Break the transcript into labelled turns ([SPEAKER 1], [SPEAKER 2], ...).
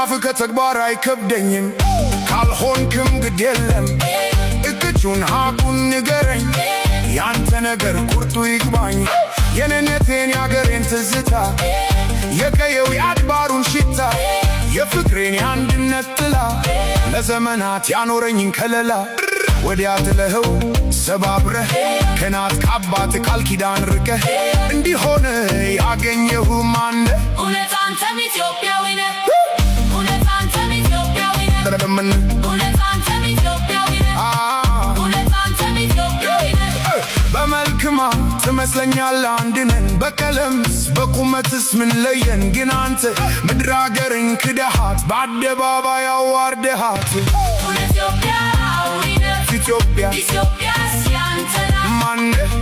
[SPEAKER 1] ካፍ ከተግባር አይከብደኝም ካልሆንክም ግድ የለም እቅጩን ሀቁን ንገረኝ ያንተ ነገር ቁርጡ ይግባኝ የነነቴን ያገሬን ትዝታ የቀየው የአድባሩን ሽታ የፍቅሬን የአንድነት ጥላ ለዘመናት ያኖረኝን ከለላ ወዲያ ትለኸው ሰባብረህ ከናት ከአባት ቃል ኪዳን ርቀህ እንዲሆነ ያገኘሁ ማነ
[SPEAKER 2] እውነት አንተም ኢትዮጵያዊ ነህ እውነት አንተም ኢትዮጵያዊ ነህ እውነት አንተም ኢትዮጵያዊ ነህ እውነት አንተም ኢትዮጵያዊ ነህ
[SPEAKER 1] በመልክማ ትመስለኛለህ አንድነን በቀለምስ በቁመትስ ምን ለየን ግን አንተ ምድር አገርን ክደሃት በአደባባይ አዋርደሃት
[SPEAKER 2] ኢትዮጵያዊ ነህ
[SPEAKER 1] ኢትዮጵያ
[SPEAKER 2] ኢትዮጵያስ ያንተ ናት
[SPEAKER 1] ማነህ